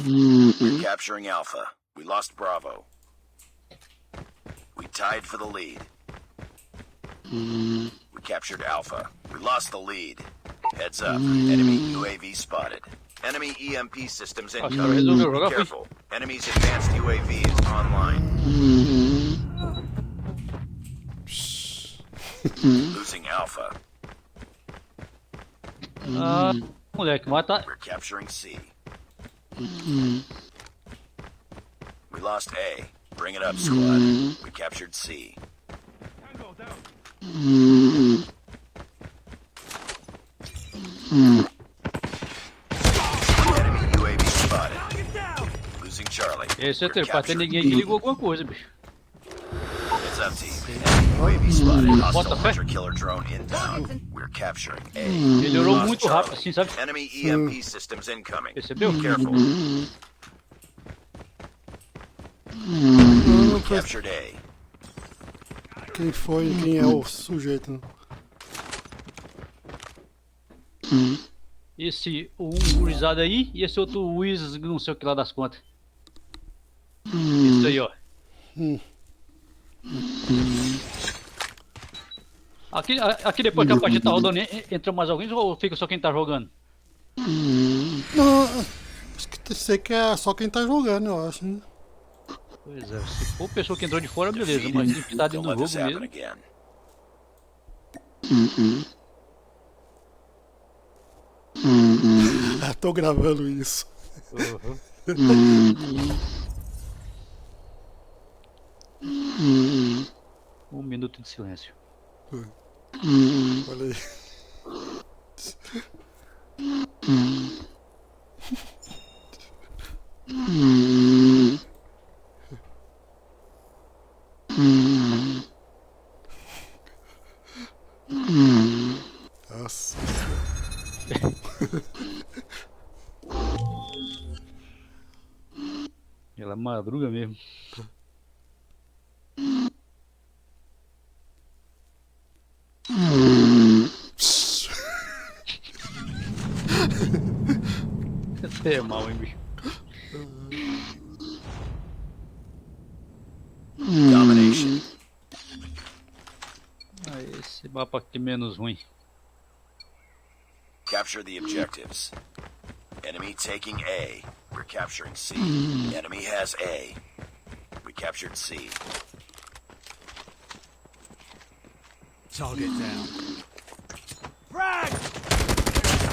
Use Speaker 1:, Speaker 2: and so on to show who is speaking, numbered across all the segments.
Speaker 1: We're capturing Alpha. We lost Bravo. We tied for the lead. We captured Alpha. We lost the lead. Heads up. Enemy UAV spotted. Enemy EMP systems incoming. Be careful. Enemy's advanced UAV is online. Losing Alpha.
Speaker 2: Moleque, mata.
Speaker 1: We're capturing C. We lost A. Bring it up, squad. We captured C. Enemy UAV spotted. Losing Charlie.
Speaker 2: Esse é ter, pra ter ninguém que ligou alguma coisa, bicho.
Speaker 1: It's up, team. UAV spotted. Hostile hunter killer drone inbound. We're capturing A.
Speaker 2: Melhorou muito rápido, assim, sabe?
Speaker 1: Enemy EMP systems incoming.
Speaker 2: Percebeu?
Speaker 1: Be careful. We captured A.
Speaker 3: Quem foi? Quem é o sujeito? Né?
Speaker 2: Esse, o gurizada aí e esse outro Wiz, não sei o que lá das contas. Isso aí, ó. Aqui depois que a partida tá rodando, entra mais alguém ou fica só quem tá jogando?
Speaker 3: Não, acho que sei que é só quem tá jogando, eu acho, né?
Speaker 2: Pois é, se for pessoa que entrou de fora, beleza, mas que tá dentro do jogo mesmo.
Speaker 3: Tô gravando isso.
Speaker 2: Um minuto de silêncio.
Speaker 3: Olha aí. Nossa.
Speaker 2: Ela madruga mesmo. Você é mal, hein, bicho?
Speaker 1: Domination.
Speaker 2: Ah, esse mapa aqui menos ruim.
Speaker 1: Capture the objectives. Enemy taking A. We're capturing C. Enemy has A. We captured C.
Speaker 4: Target down. Frag!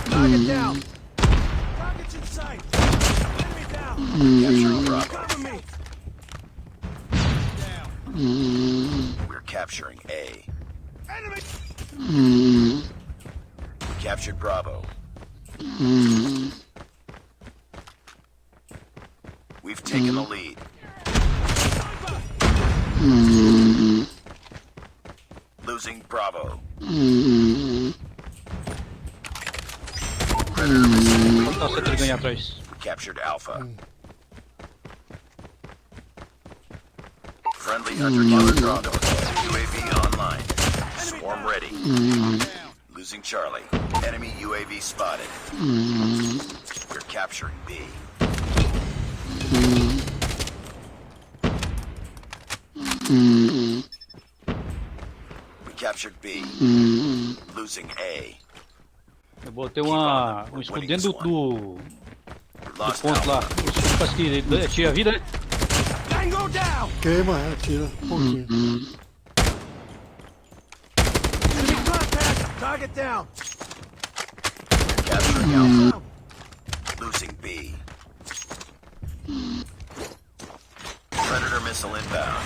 Speaker 4: Target down. Target's in sight. Enemy down.
Speaker 1: Capturing Bravo.
Speaker 4: Cover me. Down.
Speaker 1: We're capturing A.
Speaker 4: Enemy.
Speaker 1: We captured Bravo. We've taken the lead. Losing Bravo. Predator missile.
Speaker 2: Nossa, ele ganha atrás.
Speaker 1: We captured Alpha. Friendly hunter killer drone. UAV online. Swarm ready. Losing Charlie. Enemy UAV spotted. We're capturing B. We captured B. Losing A.
Speaker 2: Eu botei um escudo dentro do
Speaker 1: Lost
Speaker 2: ponto lá.
Speaker 1: Alpha.
Speaker 2: O escudo parece que tira a vida, né?
Speaker 4: Tango down.
Speaker 3: Queima, tira um pouquinho.
Speaker 4: Enemy contact. Target down.
Speaker 1: Capturing Alpha. Losing B. Predator missile inbound.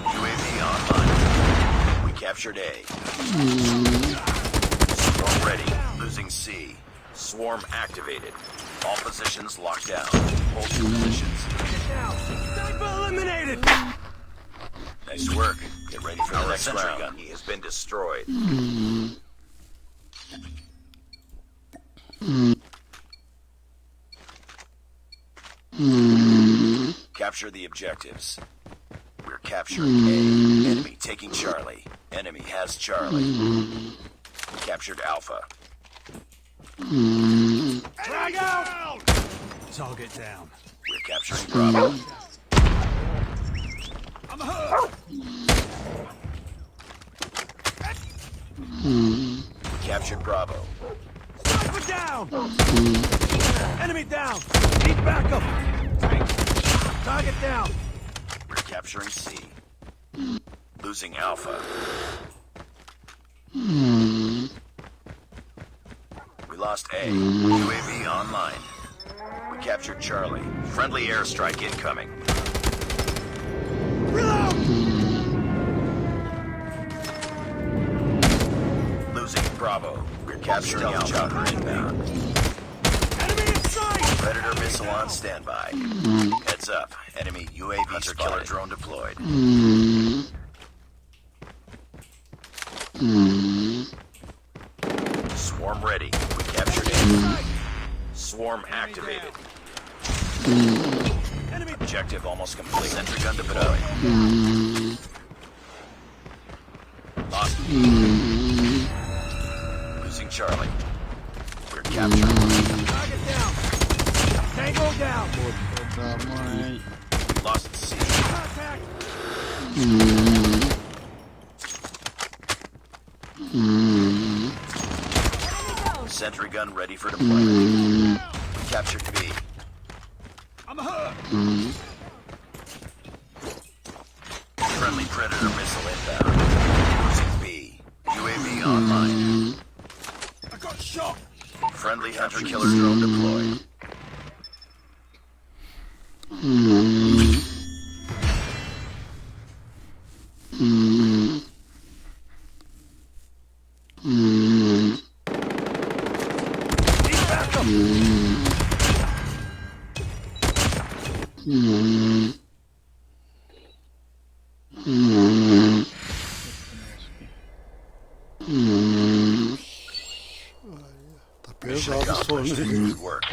Speaker 1: UAV online. We captured A. Swarm ready. Losing C. Swarm activated. All positions locked down. Hold your positions.
Speaker 4: Down. Sniper eliminated.
Speaker 1: Nice work. Get ready for the next round. He has been destroyed. Capture the objectives. We're capturing A. Enemy taking Charlie. Enemy has Charlie. We captured Alpha.
Speaker 4: Drag out. Target down.
Speaker 1: We're capturing Bravo.
Speaker 4: I'm hurt.
Speaker 1: We captured Bravo.
Speaker 4: Sniper down. Enemy down. Need backup. Target down.
Speaker 1: We're capturing C. Losing Alpha. We lost A. UAV online. We captured Charlie. Friendly airstrike incoming.
Speaker 4: Reload.
Speaker 1: Losing Bravo. We're capturing Alpha. Chopper inbound.
Speaker 4: Enemy in sight.
Speaker 1: Predator missile on standby. Heads up. Enemy UAV Hunter killer drone deployed. Swarm ready. We captured A. Swarm activated.
Speaker 4: Enemy.
Speaker 1: Objective almost complete. Sentry gun deployed. Lost. Losing Charlie. We're capturing.
Speaker 4: Target down. Tango down.
Speaker 1: Lost C.
Speaker 4: Contact.
Speaker 1: Sentry gun ready for deployment. We captured B.
Speaker 4: I'm hurt.
Speaker 1: Friendly Predator missile inbound. Losing B. UAV online.
Speaker 4: I got shot.
Speaker 1: Friendly hunter killer drone deployed.
Speaker 4: Need backup.
Speaker 3: Tá
Speaker 1: Mission
Speaker 3: pesado o som,
Speaker 1: accomplished.
Speaker 3: né?
Speaker 1: Good work.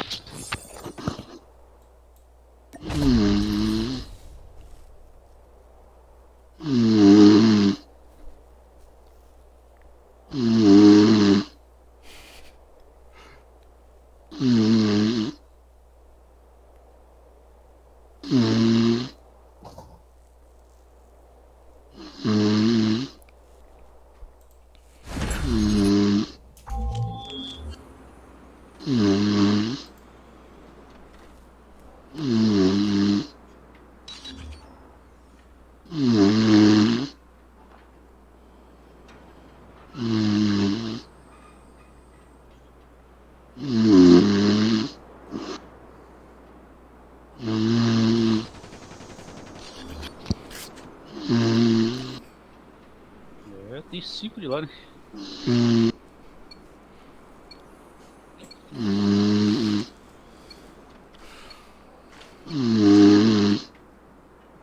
Speaker 2: É, tem 5 de lá, né?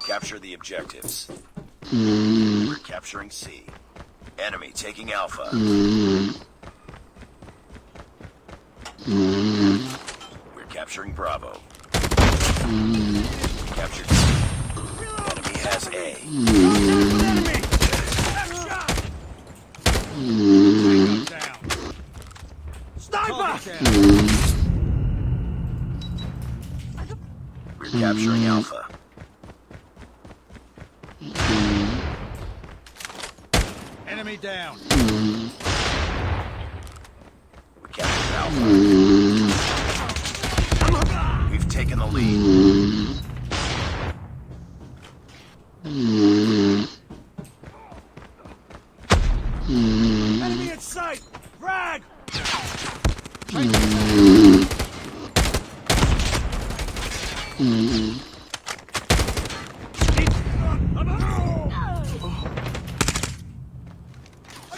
Speaker 1: Capture the objectives. We're capturing C. Enemy taking Alpha. We're capturing Bravo. Captured C. Enemy has A.
Speaker 4: Enemy. Left shot. Tango down. Sniper.
Speaker 1: We're capturing Alpha.
Speaker 4: Enemy down.
Speaker 1: We captured Alpha. We've taken the lead.
Speaker 4: Enemy in sight. Frag.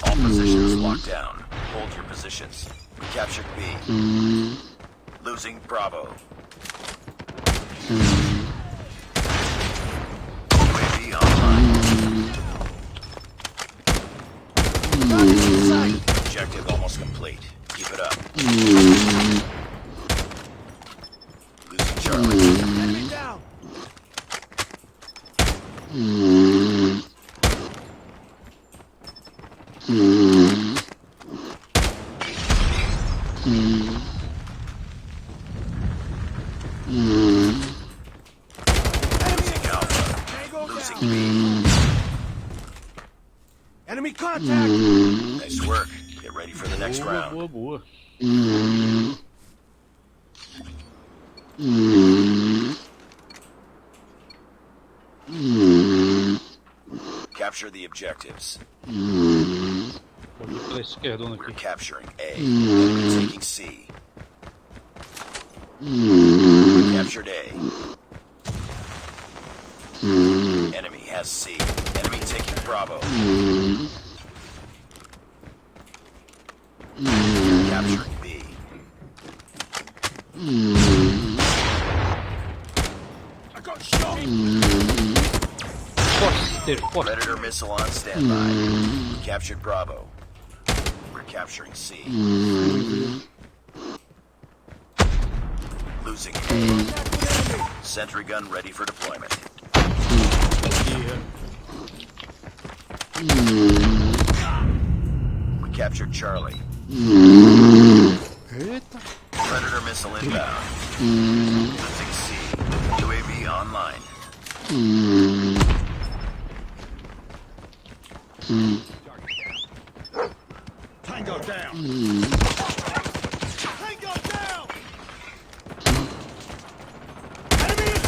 Speaker 1: All positions locked down. Hold your positions. We captured B. Losing Bravo. UAV online. Objective almost complete. Keep it up. Losing Charlie.
Speaker 4: Enemy down.
Speaker 1: B.
Speaker 4: Enemy contact!
Speaker 1: Nice work. Get ready for the next
Speaker 2: Boa,
Speaker 1: round.
Speaker 2: boa, boa.
Speaker 1: Capture the objectives.
Speaker 2: Vou vir pela esquerdona
Speaker 1: We're
Speaker 2: aqui.
Speaker 1: capturing A. Enemy taking C. We captured A. Enemy has C. Enemy taking Bravo. Capturing B.
Speaker 4: I got shot!
Speaker 2: Foster, Foster.
Speaker 1: Predator missile on standby. We captured Bravo. We're capturing C. Losing A. Sentry gun ready for deployment. We captured Charlie.
Speaker 3: Eita.
Speaker 1: Predator missile inbound. Losing C. UAV online.
Speaker 4: Tango down! Tango down! Enemy in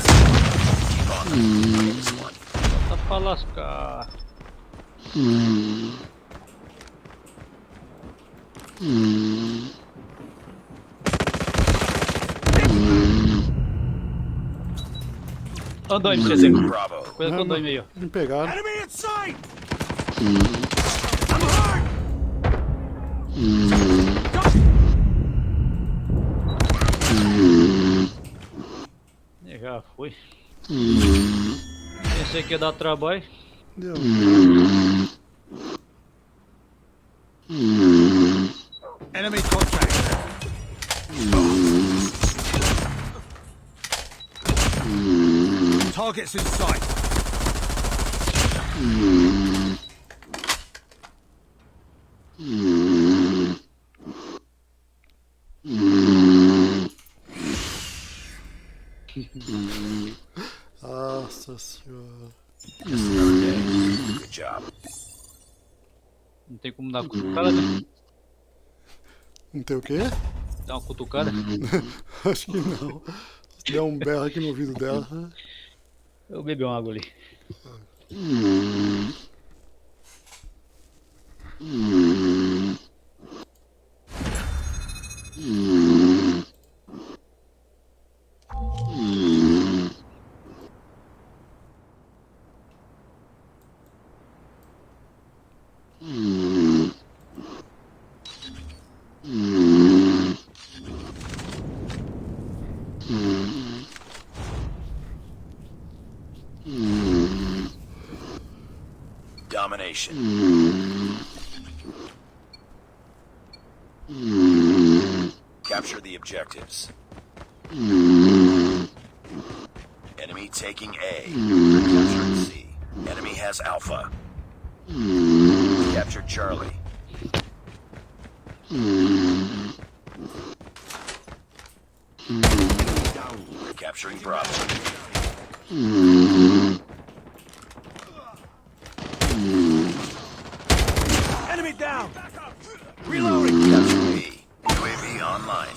Speaker 1: Keep on them. This one.
Speaker 2: Tá pra lascar. Andou
Speaker 1: Losing
Speaker 2: MC.
Speaker 1: Bravo.
Speaker 2: Cuidado com o andou aí, ó.
Speaker 3: Me pegaram.
Speaker 4: Enemy in sight! I'm hurt!
Speaker 2: Já foi. Pensei que ia dar trabalho.
Speaker 3: Deu.
Speaker 4: Enemy contact! Targets in sight!
Speaker 3: Nossa senhora.
Speaker 1: Just another day. Good job.
Speaker 2: Não tem como dar uma cutucada, né?
Speaker 3: Não tem o quê?
Speaker 2: Dar uma cutucada.
Speaker 3: Acho que não. Se der um berro aqui no ouvido dela.
Speaker 2: Eu bebi uma água ali.
Speaker 1: Domination. Capture the objectives. Enemy taking A. Capturing C. Enemy has Alpha. Captured Charlie. We're capturing Bravo.
Speaker 4: Enemy down! Reloading!
Speaker 1: Capture B. UAV online.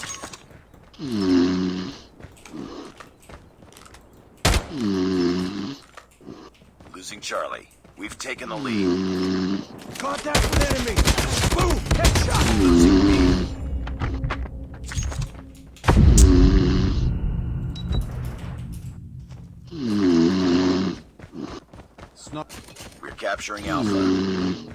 Speaker 1: Losing Charlie. We've taken the lead.
Speaker 4: Contact with enemy! Boom! Headshot!
Speaker 1: Losing B.
Speaker 4: Snap.
Speaker 1: We're capturing Alpha.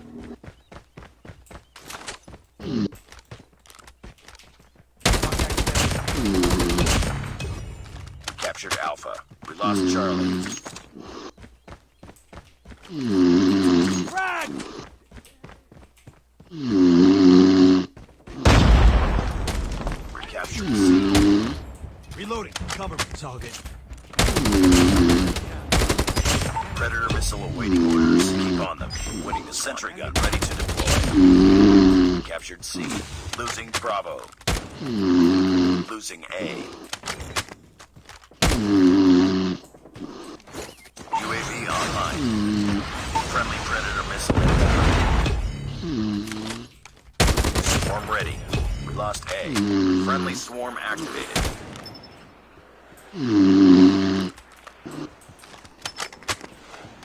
Speaker 1: Captured Alpha. We lost Charlie.
Speaker 4: Frag!
Speaker 1: We're capturing C.
Speaker 4: Reloading. Cover me, target.
Speaker 1: Predator missile awaiting orders. Keep on them. Winning the sentry gun ready to deploy. Captured C. Losing Bravo. Losing A. UAV online. Friendly swarm activated.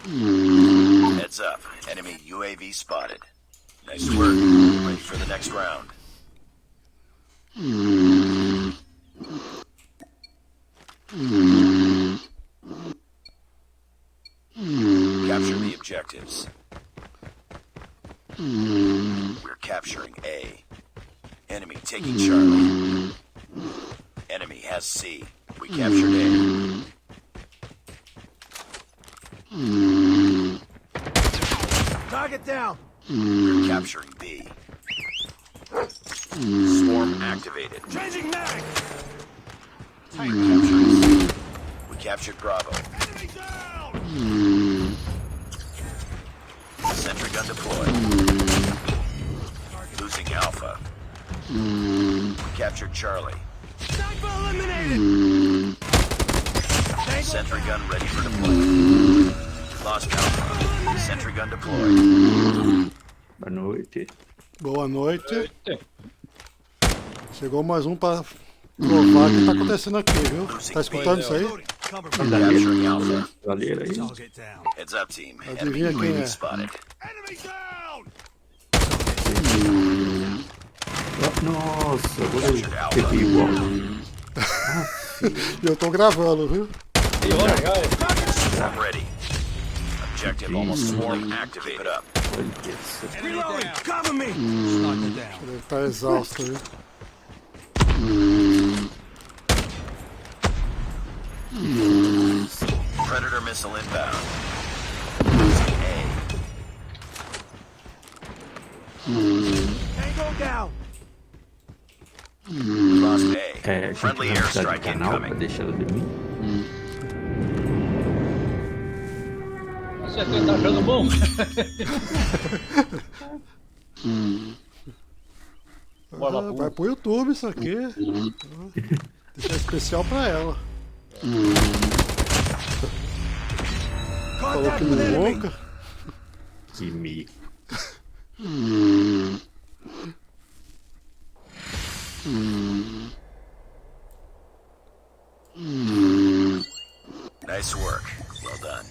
Speaker 1: Heads up. Enemy UAV spotted. Nice work. Ready for the next round. Capture the objectives. We're capturing A. Enemy taking Charlie. Enemy has C. We captured A.
Speaker 4: Target down.
Speaker 1: We're capturing B. Swarm activated.
Speaker 4: Changing mag.
Speaker 1: We're capturing C. We captured Bravo.
Speaker 4: Enemy down.
Speaker 1: Sentry gun deployed. Losing Alpha. We captured Charlie.
Speaker 4: Sniper eliminated.
Speaker 1: Sentry gun ready for deployment. Lost Alpha. Sentry gun deployed.
Speaker 5: Boa noite.
Speaker 3: Boa noite.
Speaker 2: Eita.
Speaker 3: Chegou mais um pra provar o que tá acontecendo aqui, viu? Tá escutando isso aí?
Speaker 4: Loading. Cover
Speaker 1: We're
Speaker 4: me.
Speaker 1: capturing Alpha.
Speaker 5: Galera aí.
Speaker 4: Target down.
Speaker 1: Heads up, team. Enemy
Speaker 3: Adivinha quem
Speaker 1: UAV
Speaker 3: é?
Speaker 1: spotted.
Speaker 4: Enemy down.
Speaker 5: Nossa, agora eu peguei igual.
Speaker 3: E eu tô gravando, viu?
Speaker 2: E olha, cara.
Speaker 1: Swarm ready. Objective almost swarm activated. Keep it up.
Speaker 5: Olha essa.
Speaker 4: Reloading. Cover me. Sniper down.
Speaker 3: Deve estar exausto, viu?
Speaker 1: Predator missile inbound. Losing A.
Speaker 4: Tango down.
Speaker 1: We lost A.
Speaker 5: É, a gente
Speaker 1: Friendly
Speaker 5: vai precisar de
Speaker 1: airstrike
Speaker 5: canal pra
Speaker 1: incoming.
Speaker 5: deixar ela dormir.
Speaker 2: Você tá achando bom? Bora lá,
Speaker 3: Vai pro YouTube isso aqui. Deixar especial pra ela. Falou
Speaker 4: Contact
Speaker 3: que
Speaker 4: with
Speaker 3: não
Speaker 4: enemy.
Speaker 3: louca.
Speaker 5: Que mico.
Speaker 1: Nice work. Well done.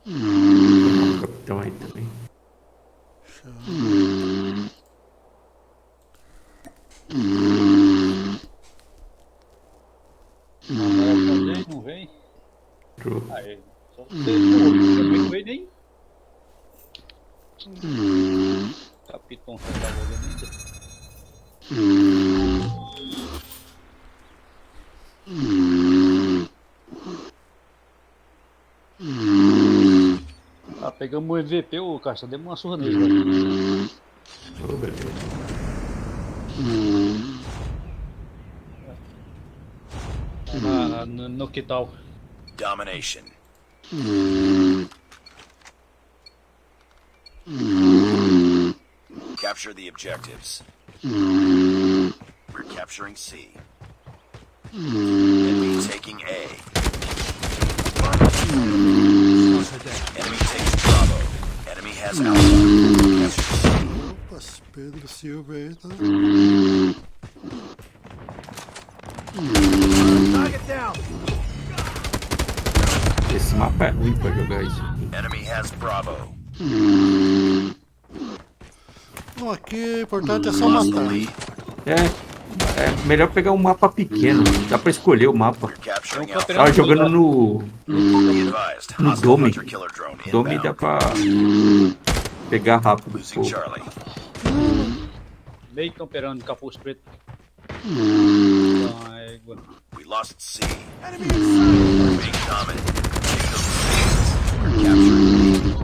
Speaker 5: O capitão aí também.
Speaker 2: Não vem.
Speaker 5: Entrou.
Speaker 2: Aí, só você não vem nem. Capitão tá jogando ainda. Ah, pegamos o EVP, o Caixa, demos uma surra nele. Né?
Speaker 5: Ô, beleza.
Speaker 2: No que tal?
Speaker 1: Domination. Capture the objectives. We're capturing C. Enemy taking A. Enemy takes Bravo. Enemy has Alpha. Capture C.
Speaker 3: Opa, Pedro Silva aí, tá?
Speaker 4: Target down.
Speaker 5: Esse mapa é ruim pra jogar isso.
Speaker 1: Enemy has Bravo.
Speaker 3: Bom, aqui o importante é só
Speaker 1: Lost the
Speaker 3: matar.
Speaker 1: lead.
Speaker 5: É melhor pegar um mapa pequeno. Dá pra escolher o mapa.
Speaker 1: We're capturing
Speaker 2: Vamos
Speaker 1: Alpha.
Speaker 5: Tava jogando no
Speaker 1: Be advised.
Speaker 5: no
Speaker 1: Hostile
Speaker 5: Dome.
Speaker 1: hunter killer drone
Speaker 5: Dome dá
Speaker 1: inbound.
Speaker 5: pra pegar rápido.
Speaker 1: Losing
Speaker 5: Pô.
Speaker 1: Charlie.
Speaker 2: Meio camperando, capuz preto. Ai,
Speaker 1: We lost C.
Speaker 4: Enemy inside.
Speaker 1: We're being dominant. Take those positions. We're capturing B.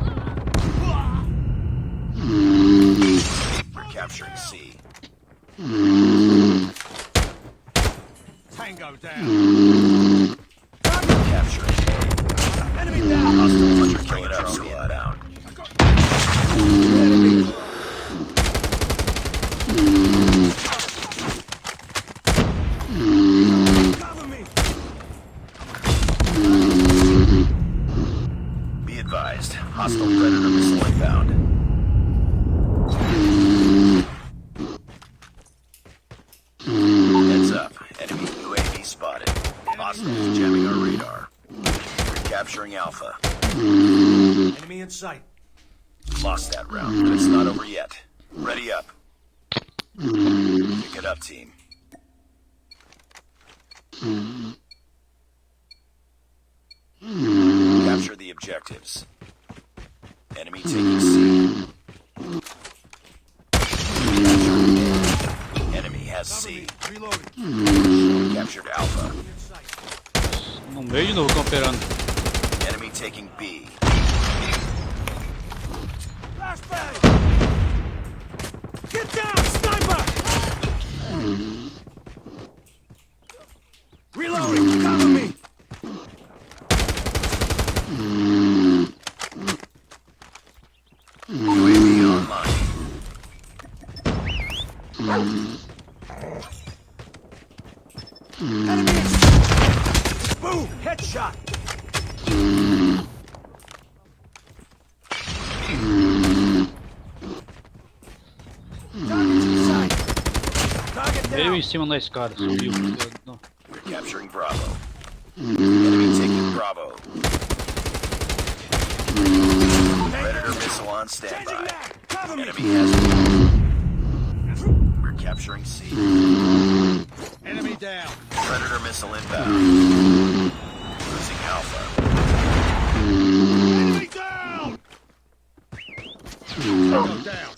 Speaker 1: We're capturing C.
Speaker 4: Tango down.
Speaker 1: Capturing A.
Speaker 4: Enemy down.
Speaker 1: Hostile hunter killer drone inbound.
Speaker 4: Enemy. Cover me.
Speaker 1: Hostile Predator missile inbound. Heads up. Enemy UAV spotted. Hostiles jamming our radar. Recapturing Alpha.
Speaker 4: Enemy in sight.
Speaker 1: Lost that round, but it's not over yet. Ready up. Pick it up, team. Capture the objectives. Enemy taking C. Captured A. Enemy has C.
Speaker 4: Reloading.
Speaker 1: Captured Alpha.
Speaker 4: In sight.
Speaker 2: No meio de novo, estão operando.
Speaker 1: Enemy taking B.
Speaker 4: Flashbang! Get down, sniper! Reloading, cover me!
Speaker 1: UAV online.
Speaker 4: Enemy in Boom! Headshot! Target's in sight! Target
Speaker 2: Meio
Speaker 4: down!
Speaker 2: em cima na escada, subiu. Não.
Speaker 1: We're capturing Bravo. Enemy taking Bravo. Predator missile on
Speaker 4: Changing
Speaker 1: standby.
Speaker 4: back! Cover me!
Speaker 1: Enemy has B. We're capturing C.
Speaker 4: Enemy down!
Speaker 1: Predator missile inbound. Losing Alpha.
Speaker 4: Enemy down! Go down!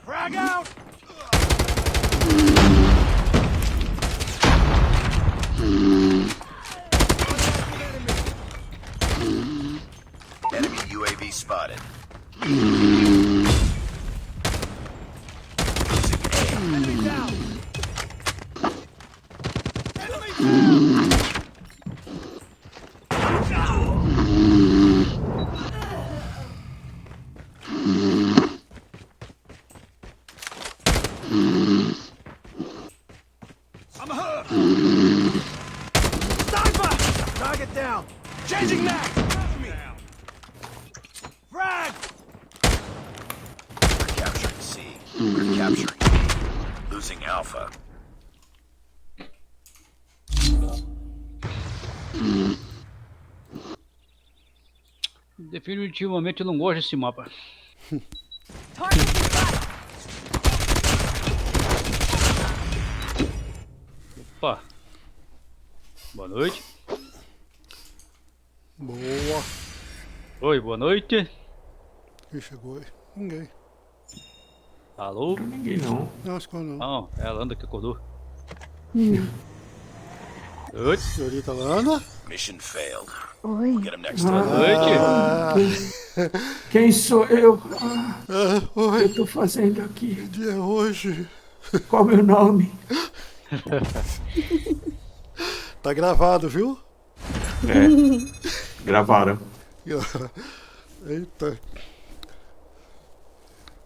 Speaker 4: Frag out!
Speaker 1: Enemy UAV spotted. Losing A.
Speaker 4: Enemy down! Enemy down! I'm hurt! Sniper! Target down! Changing mag! Cover me! Frag!
Speaker 1: We're capturing C. We're capturing B. Losing Alpha.
Speaker 2: Definitivamente eu não gosto desse mapa. Opa. Boa noite.
Speaker 3: Boa.
Speaker 2: Oi, boa noite.
Speaker 3: Quem chegou aí? Ninguém.
Speaker 2: Alô?
Speaker 5: Ninguém não.
Speaker 3: Não, acho que não.
Speaker 2: Não, é a Landa que acordou. Oi.
Speaker 3: Senhorita Lana.
Speaker 1: Mission failed.
Speaker 6: Oi.
Speaker 1: We'll get him next time.
Speaker 2: Noite.
Speaker 5: Quem sou eu?
Speaker 3: Oi,
Speaker 5: Eu tô fazendo aqui?
Speaker 3: que dia é hoje?
Speaker 5: Qual é o meu nome?
Speaker 3: Tá gravado, viu?
Speaker 5: É. Gravaram.
Speaker 3: Eita.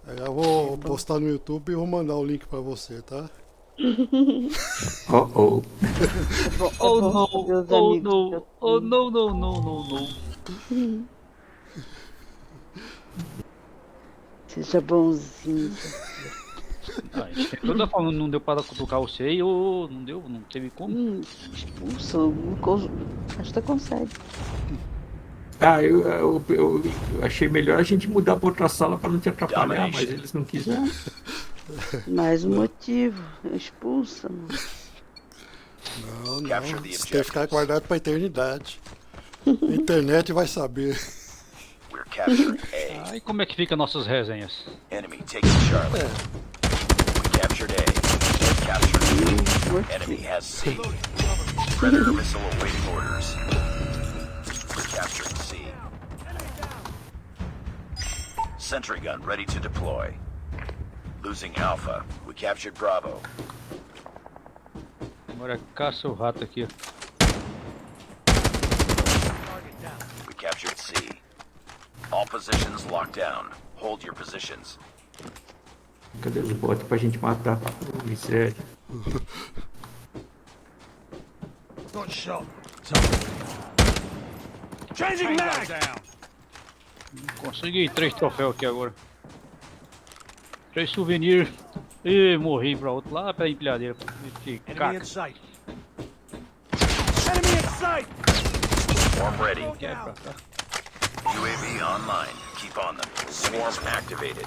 Speaker 3: Aí eu vou postar no YouTube e vou mandar o link pra você, tá?
Speaker 5: Oh, oh.
Speaker 2: Oh não,
Speaker 6: Meus
Speaker 2: oh
Speaker 6: amigos,
Speaker 2: não, oh não, não, não, não, não.
Speaker 6: Seja bonzinho.
Speaker 2: Ah, toda forma não deu para cutucar você e eu não deu, não teve como.
Speaker 6: Expulso. Acho que consegue.
Speaker 5: Ah, eu achei melhor a gente mudar pra outra sala pra não te atrapalhar, mas eles não quiseram.
Speaker 6: Mais um motivo. Expulsa, mano.
Speaker 3: Não,
Speaker 1: Capture
Speaker 3: não.
Speaker 1: the
Speaker 3: Isso tem que ficar
Speaker 1: objectives.
Speaker 3: guardado pra eternidade. A internet vai saber.
Speaker 1: We're capturing A.
Speaker 2: Aí como é que fica nossas resenhas?
Speaker 1: Enemy taking Charlie. We captured A. We captured B. Enemy has C. Predator missile awaiting orders. We're capturing C. Sentry gun ready to deploy. Losing Alpha. We captured Bravo.
Speaker 2: Agora caça o rato aqui.
Speaker 1: We captured C. All positions locked down. Hold your positions.
Speaker 5: Cadê os bots pra gente matar? Miséria.
Speaker 4: Got shot. Changing mag.
Speaker 2: Consegui 3 troféus aqui agora. 3 souvenirs. E morri pra outro lá, pra empilhadeira. Que
Speaker 4: Enemy
Speaker 2: caca.
Speaker 4: in sight. Enemy in sight.
Speaker 1: Swarm ready.
Speaker 2: Quer pra cá.
Speaker 1: UAV online. Keep on them. Swarm activated.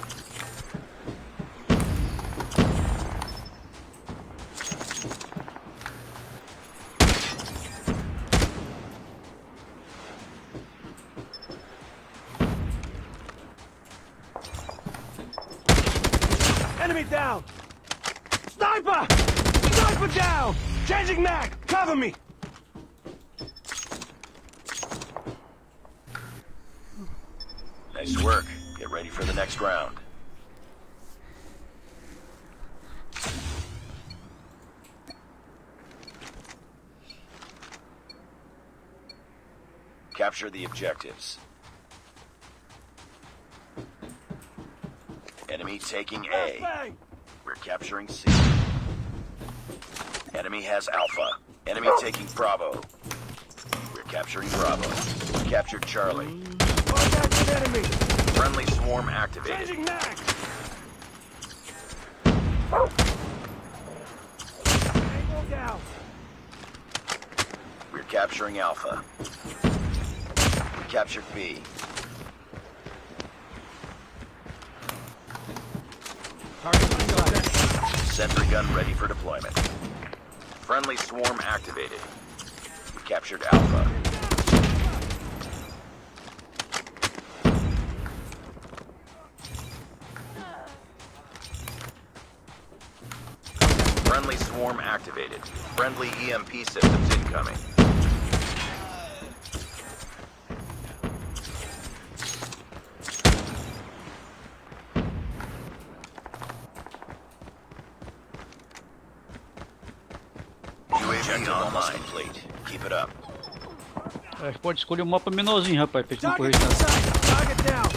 Speaker 4: Enemy down. Sniper. Sniper down. Changing mag. Cover me.
Speaker 1: Nice work. Get ready for the next round. Capture the objectives. Enemy taking A.
Speaker 4: Bang.
Speaker 1: We're capturing C. Enemy has Alpha. Enemy taking Bravo. We're capturing Bravo. We captured Charlie.
Speaker 4: Contact with enemy.
Speaker 1: Friendly swarm activated.
Speaker 4: Changing mag. Tango down.
Speaker 1: We're capturing Alpha. We captured B. Sentry gun ready for deployment. Friendly swarm activated. We captured Alpha. Friendly swarm activated. Friendly EMP systems incoming. UAV online. Complete. Keep it up.
Speaker 2: A gente pode escolher um mapa menorzinho, rapaz, pra gente não correr
Speaker 4: Target in
Speaker 2: tanto.
Speaker 4: sight. Target down.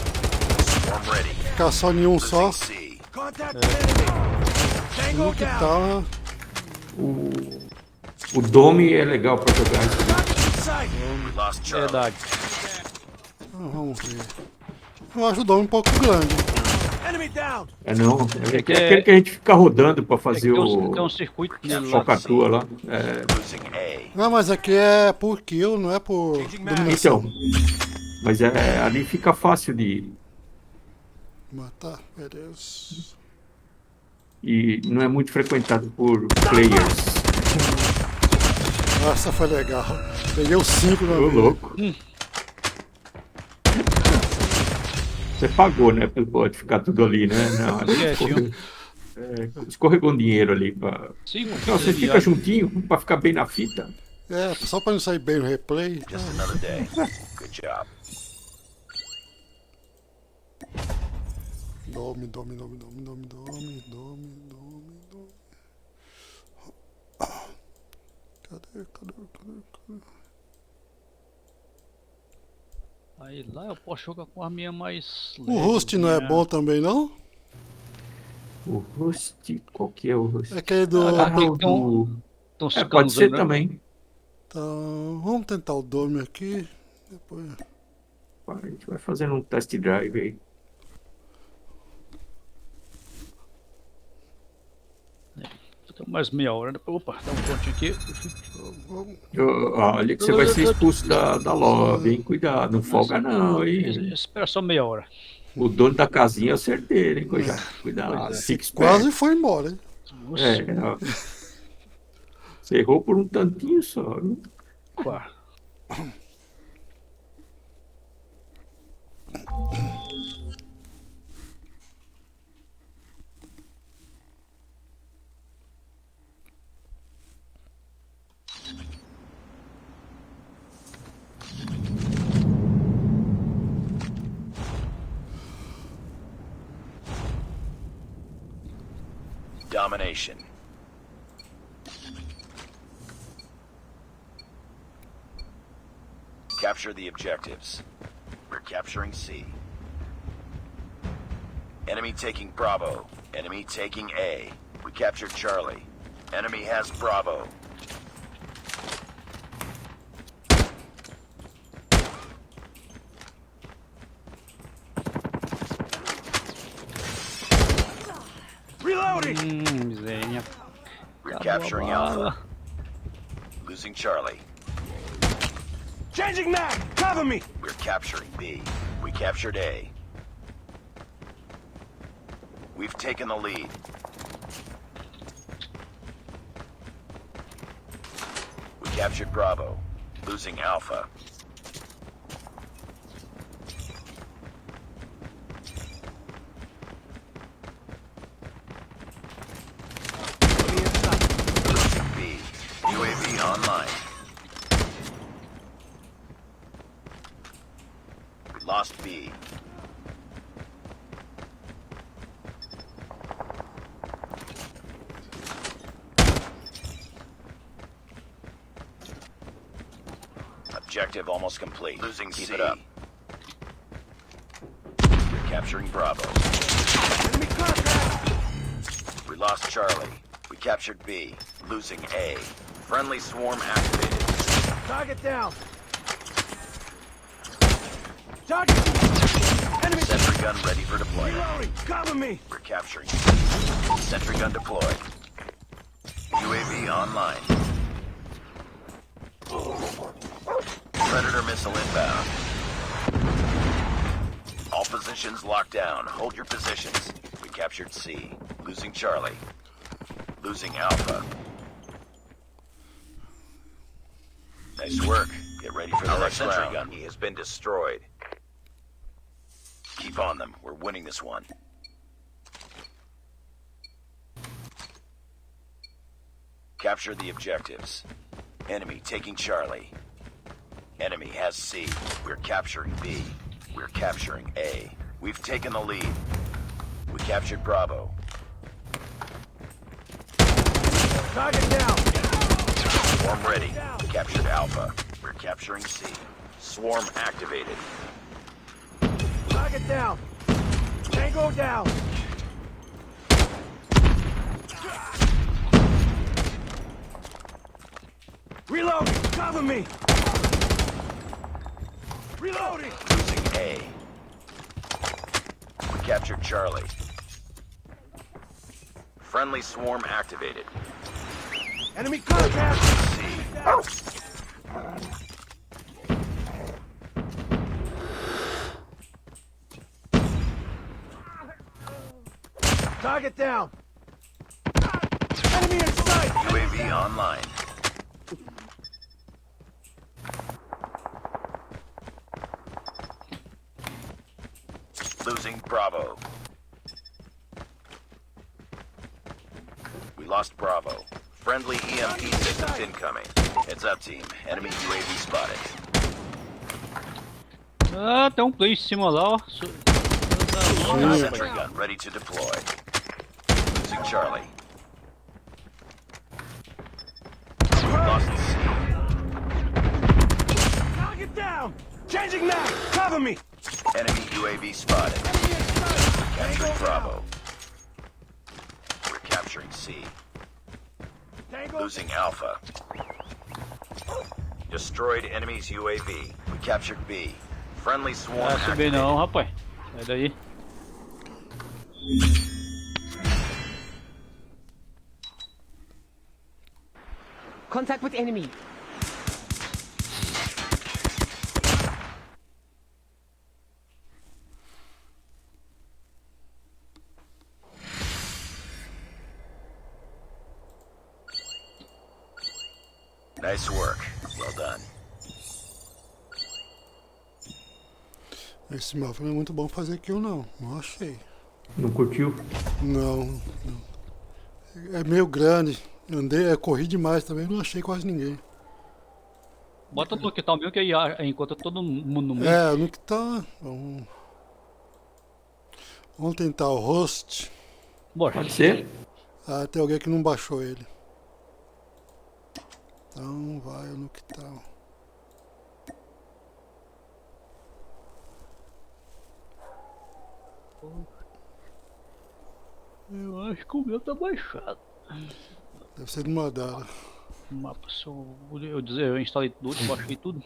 Speaker 1: Swarm ready.
Speaker 3: Ficar só em um só.
Speaker 1: Losing C.
Speaker 4: Contact with enemy. Tango
Speaker 3: Um que
Speaker 4: down.
Speaker 3: tá.
Speaker 5: O Dome é legal pra jogar isso.
Speaker 4: Target in sight.
Speaker 1: We lost Charlie.
Speaker 2: Verdade.
Speaker 3: Vamos ver. Eu acho o dom um pouco grande.
Speaker 4: Enemy down.
Speaker 5: É não, é
Speaker 2: que
Speaker 5: aquele que a gente fica rodando pra fazer
Speaker 2: Tem
Speaker 5: o
Speaker 2: um circuito nele lá.
Speaker 5: focatua lá. É,
Speaker 1: Losing A.
Speaker 3: Não, mas aqui é por kill, não é por dominação.
Speaker 5: então, mas ali fica fácil de...
Speaker 3: Matar, beleza.
Speaker 5: E não é muito frequentado por players.
Speaker 3: Essa foi legal. Peguei o 5 na
Speaker 5: Ô,
Speaker 3: vez.
Speaker 5: louco. Você pagou, né? Pode ficar tudo ali, né? Não, ali
Speaker 2: Quietinho.
Speaker 5: escorregou um dinheiro ali.
Speaker 2: Sim,
Speaker 5: Não, você fica juntinho pra ficar bem na fita.
Speaker 3: É, só pra não sair bem no replay.
Speaker 1: Just another day. Good job.
Speaker 3: Dome. Cadê?
Speaker 2: Aí lá eu posso jogar com a minha mais
Speaker 3: O Rust não é bom também, não?
Speaker 5: O Rust, qual que é o Rust?
Speaker 3: É aquele do...
Speaker 2: Ah,
Speaker 5: não,
Speaker 2: Então,
Speaker 5: pode ser também.
Speaker 3: Então, vamos tentar o Dome aqui. Depois...
Speaker 5: A gente vai fazendo um test drive aí.
Speaker 2: Mais meia hora. Opa, dá um pontinho aqui.
Speaker 5: Olha que você vai ser expulso da lobby, hein? Cuidado, não folga não, hein?
Speaker 2: Espera só meia hora.
Speaker 5: O dono da casinha é o certeiro, hein? Cuidado, fique esperto.
Speaker 3: Quase foi embora, hein?
Speaker 2: Nossa,
Speaker 5: Ó. Você errou por um tantinho só, viu?
Speaker 2: opa.
Speaker 1: Domination. Capture the objectives. We're capturing C. Enemy taking Bravo. Enemy taking A. We captured Charlie. Enemy has Bravo.
Speaker 4: Reloading!
Speaker 2: Miséria.
Speaker 1: We're
Speaker 2: Acabou a
Speaker 1: capturing
Speaker 2: bala.
Speaker 1: Alpha. Losing Charlie.
Speaker 4: Changing mag! Cover me!
Speaker 1: We're capturing B. We captured A. We've taken the lead. We captured Bravo. Losing Alpha. Losing B. UAV online. We lost B. Objective almost complete. Losing Keep it up. We're capturing Bravo.
Speaker 4: Enemy contact!
Speaker 1: We lost Charlie. We captured B. Losing A. Friendly swarm activated.
Speaker 4: Target down! Target! Enemy!
Speaker 1: Sentry gun ready for deployment.
Speaker 4: Reloading! Cover me!
Speaker 1: We're capturing C. Sentry gun deployed. UAV online. Predator missile inbound. All positions locked down. Hold your positions. We captured C. Losing Charlie. Losing Alpha. Nice work. Get ready for the next sentry gun. He has been destroyed. Keep on them. We're winning this one. Capture the objectives. Enemy taking Charlie. Enemy has C. We're capturing B. We're capturing A. We've taken the lead. We captured Bravo.
Speaker 4: Target down!
Speaker 1: Swarm ready. We captured Alpha. We're capturing C. Swarm activated.
Speaker 4: Target down! Tango down! Reloading! Cover me! Reloading!
Speaker 1: Losing A. We captured Charlie. Friendly swarm activated.
Speaker 4: Enemy contact!
Speaker 1: C.
Speaker 4: Target down! Enemy in sight!
Speaker 1: UAV online. Losing Bravo. We lost Bravo. Friendly EMP systems incoming. Heads up, team. Enemy UAV spotted.
Speaker 2: Ah, tem play em cima lá, ó.
Speaker 1: Sentry gun ready to deploy. Losing Charlie. We lost C.
Speaker 4: Target down! Changing mag! Cover me!
Speaker 1: Enemy UAV spotted.
Speaker 4: Enemy in sight!
Speaker 1: Capturing
Speaker 4: Tango
Speaker 1: Bravo. We're capturing C.
Speaker 4: down! Tango!
Speaker 1: Losing Alpha. Destroyed enemy's UAV. We captured B. Friendly swarm
Speaker 2: Não vai subir
Speaker 1: activated.
Speaker 2: não, rapaz. Sai daí.
Speaker 7: Contact with enemy.
Speaker 1: Nice work. Well done.
Speaker 3: Esse mapa não é muito bom fazer kill, não. Não achei.
Speaker 5: Não curtiu?
Speaker 3: Não. É meio grande. Corri demais também, não achei quase ninguém.
Speaker 2: Bota no que tá o meu que aí encontra todo mundo no meio.
Speaker 3: É, no que tá. Vamos tentar o host.
Speaker 2: Bora.
Speaker 5: Pode ser?
Speaker 3: Ah, tem alguém que não baixou ele. Então vai no que tá.
Speaker 2: Eu acho que o meu tá baixado.
Speaker 3: Deve ser de Madara.
Speaker 2: O mapa só. Eu instalei tudo, baixei tudo.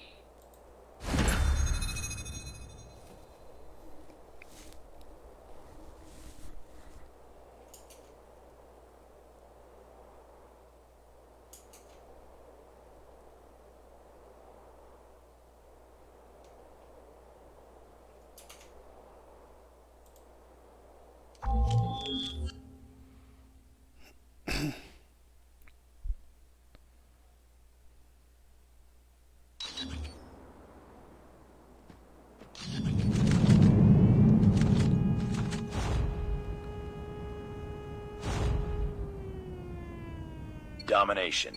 Speaker 1: Domination.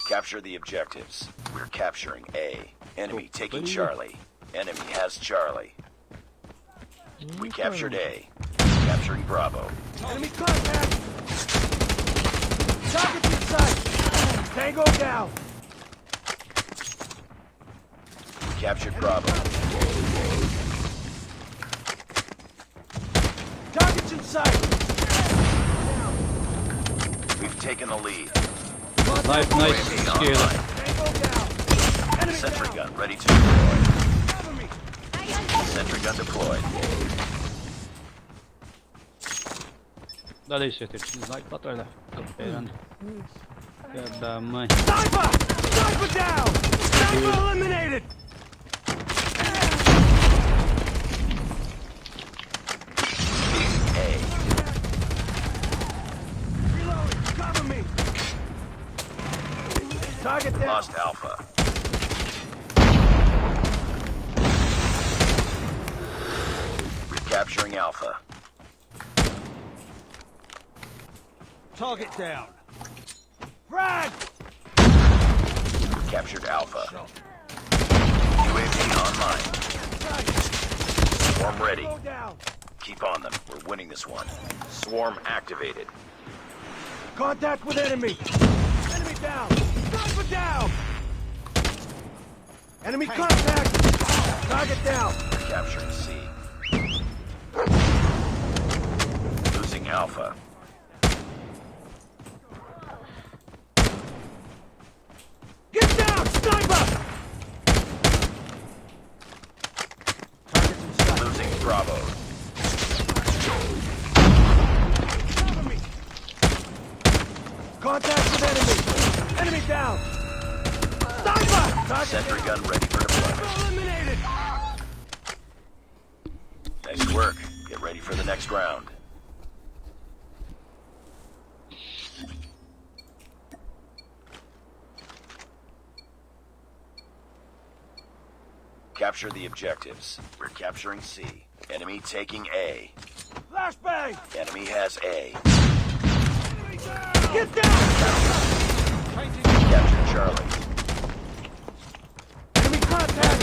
Speaker 1: Capture the objectives. We're capturing A. Enemy taking Charlie. Enemy has Charlie. We captured A. Capturing Bravo.
Speaker 4: Enemy contact! Target's in sight! Tango down!
Speaker 1: We captured Bravo.
Speaker 4: Target's in sight!
Speaker 1: We've taken the lead.
Speaker 2: Nice, nice.
Speaker 1: UAV
Speaker 2: Esquerda.
Speaker 1: online.
Speaker 4: Tango down! Enemy
Speaker 1: Sentry
Speaker 4: down!
Speaker 1: gun ready to deploy.
Speaker 4: Cover me!
Speaker 1: Sentry gun deployed.
Speaker 2: Dá licença, tem sniper pra trás lá. Tô esperando. Filha da mãe.
Speaker 4: Sniper! Sniper down! Sniper eliminated!
Speaker 1: A.
Speaker 4: Reloading! Cover me! Target down!
Speaker 1: Lost Alpha. We're capturing Alpha.
Speaker 4: Target down! Frag!
Speaker 1: Captured Alpha. UAV online. Swarm ready.
Speaker 4: Go down!
Speaker 1: Keep on them. We're winning this one. Swarm activated.
Speaker 4: Contact with enemy! Enemy down! Sniper down! Enemy contact! Target down!
Speaker 1: We're capturing C. Losing Alpha.
Speaker 4: Get down! Sniper! Target's in sight.
Speaker 1: Losing Bravo.
Speaker 4: Cover me! Contact with enemy! Enemy down! Sniper! Target
Speaker 1: Sentry
Speaker 4: down!
Speaker 1: gun ready for deployment.
Speaker 4: Eliminated!
Speaker 1: Nice work. Get ready for the next round. Capture the objectives. We're capturing C. Enemy taking A.
Speaker 4: Flashbang!
Speaker 1: Enemy has A.
Speaker 4: Get down!
Speaker 1: Capture Charlie.
Speaker 4: Enemy contact!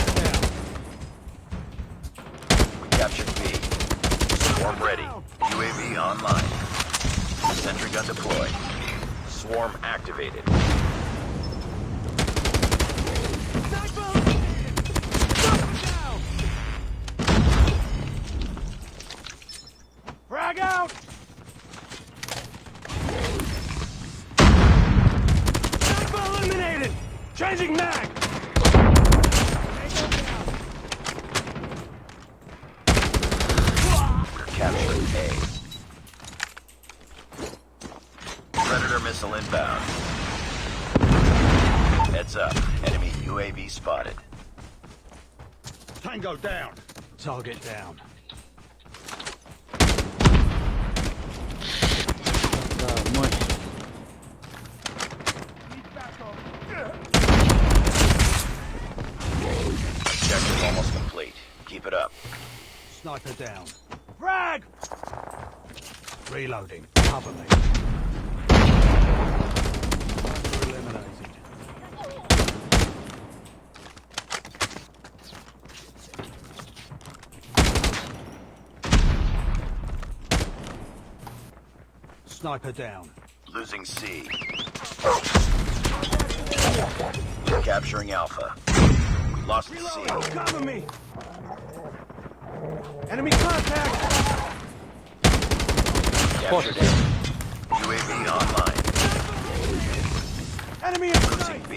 Speaker 1: We captured B. Swarm ready. UAV online. Sentry gun deployed. Swarm activated.
Speaker 4: Sniper! Sniper down! Frag out! Sniper eliminated! Changing mag! Tango down!
Speaker 1: We're capturing A. Predator missile inbound. Heads up. Enemy UAV spotted.
Speaker 4: Tango down! Target down.
Speaker 2: Da mãe.
Speaker 1: Objective almost complete. Keep it up.
Speaker 4: Sniper down. Frag! Reloading. Cover me. Sniper eliminated. Sniper down.
Speaker 1: Losing C. Capturing Alpha. We lost C.
Speaker 4: Cover me! Enemy contact!
Speaker 1: Captured A. UAV online.
Speaker 4: Enemy in sight!
Speaker 1: Losing B.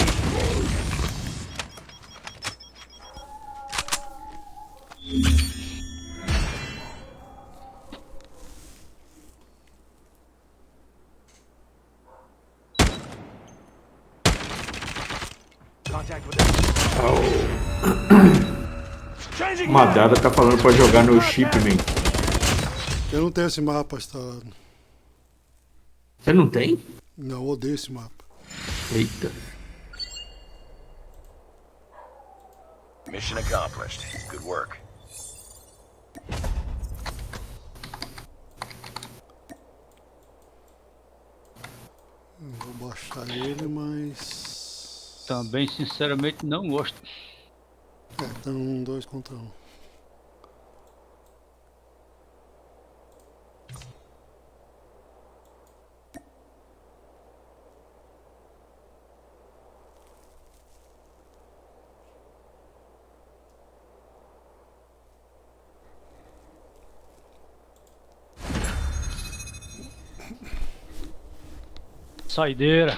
Speaker 4: Contact with enemy. Changing
Speaker 5: Madara tá falando pra jogar no chip, man.
Speaker 3: Eu não tenho esse mapa instalado.
Speaker 5: Você não tem?
Speaker 3: Não, eu odeio esse mapa.
Speaker 5: Eita.
Speaker 1: Mission accomplished. Good work.
Speaker 3: Vou baixar ele, mas...
Speaker 2: Também, sinceramente, não gosto.
Speaker 3: É, tá um 2 contra 1.
Speaker 2: Saideira.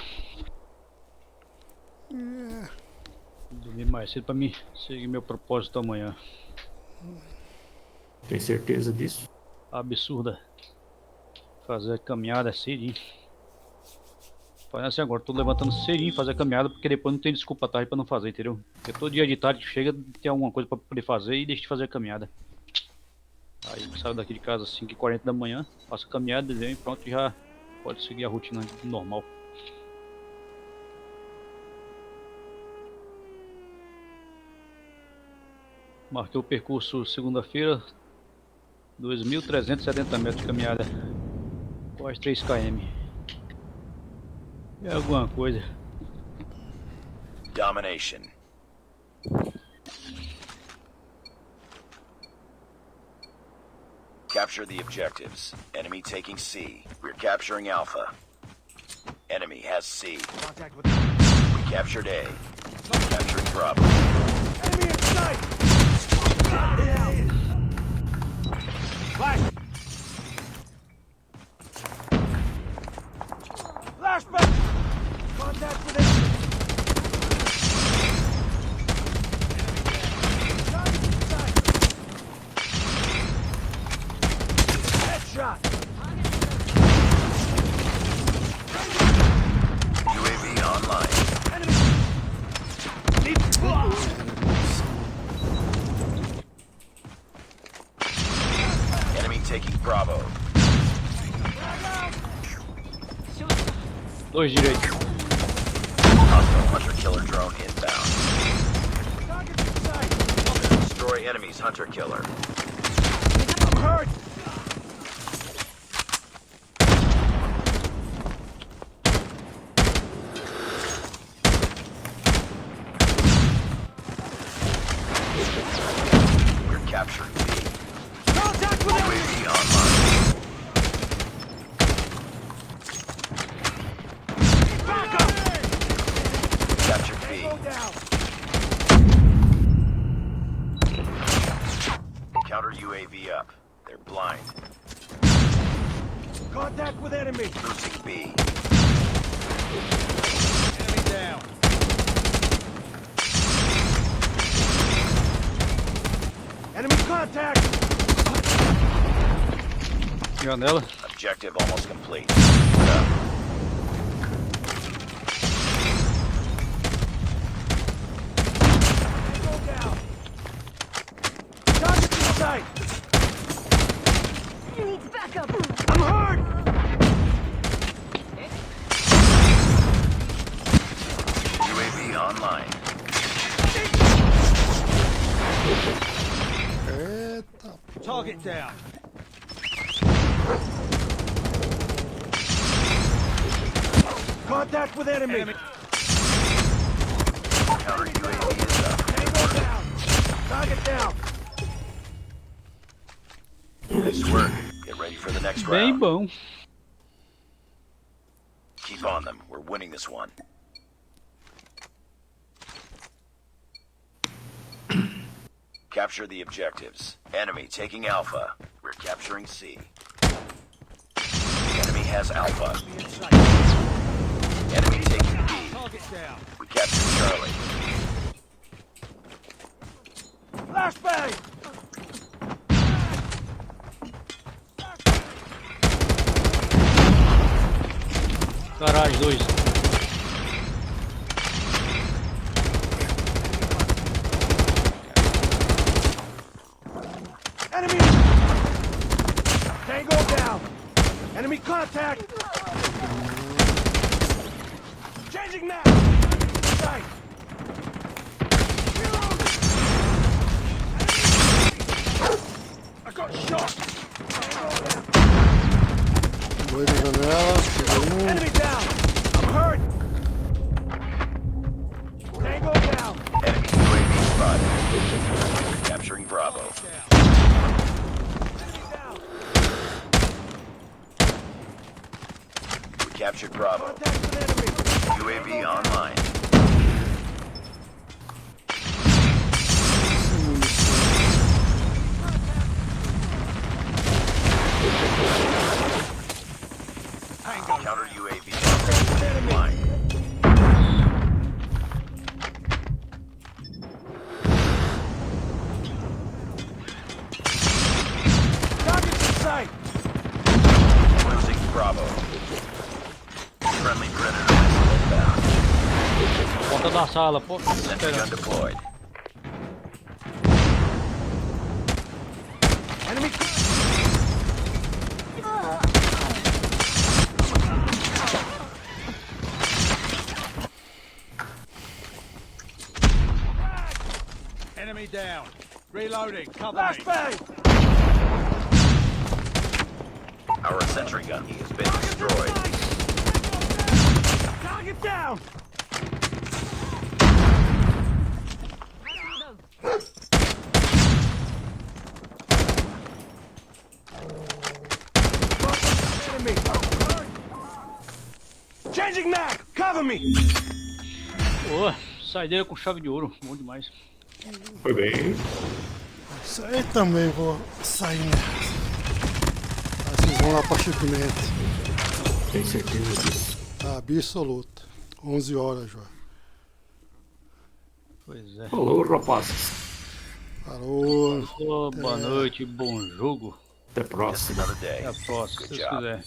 Speaker 2: Dormir mais cedo pra mim seguir meu propósito amanhã.
Speaker 5: Tem certeza disso?
Speaker 2: Absurda. Fazer a caminhada cedinho. Faz assim agora, tô levantando cedinho fazer a caminhada, porque depois não tem desculpa tarde pra não fazer, entendeu? Porque todo dia de tarde chega, tem alguma coisa pra poder fazer e deixa de fazer a caminhada. Aí eu saio daqui de casa às 5h40 da manhã, faço a caminhada, desenho e pronto, já pode seguir a rotina normal. Marquei o percurso segunda-feira, 2.370 metros de caminhada, quase 3 km. É alguma coisa.
Speaker 1: Domination. Capture the objectives. Enemy taking C. We're capturing Alpha. Enemy has C.
Speaker 4: Contact with enemy.
Speaker 1: We captured A. Capturing Bravo.
Speaker 4: Enemy in sight! Flash! Flashback! Contact with enemy! Target in sight! Headshot!
Speaker 1: UAV online.
Speaker 4: Enemy!
Speaker 1: Enemy taking Bravo.
Speaker 2: Dois direitos.
Speaker 1: Hostile hunter-killer drone inbound.
Speaker 4: Target in sight!
Speaker 1: Destroy enemy's hunter-killer.
Speaker 4: I'm hurt!
Speaker 1: We're capturing B.
Speaker 4: Contact with enemy!
Speaker 1: UAV online.
Speaker 4: Back up!
Speaker 1: Captured B.
Speaker 4: Go down!
Speaker 1: Counter UAV up. They're blind.
Speaker 4: Contact with enemy!
Speaker 1: Losing B.
Speaker 4: Enemy down! Enemy contact!
Speaker 2: Janela.
Speaker 1: Objective almost complete. Keep it up.
Speaker 4: Go down! Target in sight!
Speaker 7: You need backup.
Speaker 4: I'm hurt!
Speaker 1: UAV online.
Speaker 3: Eita,
Speaker 4: Target down! Contact with enemy!
Speaker 1: Counter UAV is up.
Speaker 4: Tango down! Target down!
Speaker 1: Nice work. Get ready for the next
Speaker 2: Bem
Speaker 1: round.
Speaker 2: bom.
Speaker 1: Keep on them. We're winning this one. Capture the objectives. Enemy taking Alpha. We're capturing C. Enemy has Alpha. Enemy taking B.
Speaker 4: Target down.
Speaker 1: We captured Charlie.
Speaker 4: Flashbang!
Speaker 2: Garagem 2.
Speaker 4: Enemy! Tango down! Enemy contact! Changing map! Sight! Reloading! I got shot! Tango down!
Speaker 3: Dois na janela, pegou um.
Speaker 4: Enemy down! I'm hurt! Tango down!
Speaker 1: Enemy UAV spotted. Capturing Bravo.
Speaker 4: Enemy down!
Speaker 1: We captured Bravo.
Speaker 4: Contact with enemy!
Speaker 1: UAV online. Counter UAV online.
Speaker 4: Targets in sight!
Speaker 1: Losing Bravo. Friendly Predator missile inbound.
Speaker 2: Porta da sala, pô.
Speaker 1: Sentry gun deployed.
Speaker 4: Enemy!
Speaker 8: Enemy down. Reloading. Cover me.
Speaker 4: Flashbang!
Speaker 1: Our sentry gun has been destroyed.
Speaker 4: Target down! Enemy! Changing mag! Cover me!
Speaker 2: Pô, saideira com chave de ouro. Bom demais.
Speaker 5: Foi bem.
Speaker 3: Isso aí também vou sair nessa. Aí vocês vão lá pra chipimento.
Speaker 5: Tem certeza disso.
Speaker 3: Absoluta. 11 horas já.
Speaker 2: Pois é.
Speaker 5: Falou, rapazes.
Speaker 3: Parou.
Speaker 2: Boa noite, bom jogo.
Speaker 5: Até a
Speaker 1: Just
Speaker 5: próxima.
Speaker 1: another day.
Speaker 2: Até a próxima,
Speaker 1: Good
Speaker 2: se Deus
Speaker 1: job.
Speaker 2: quiser.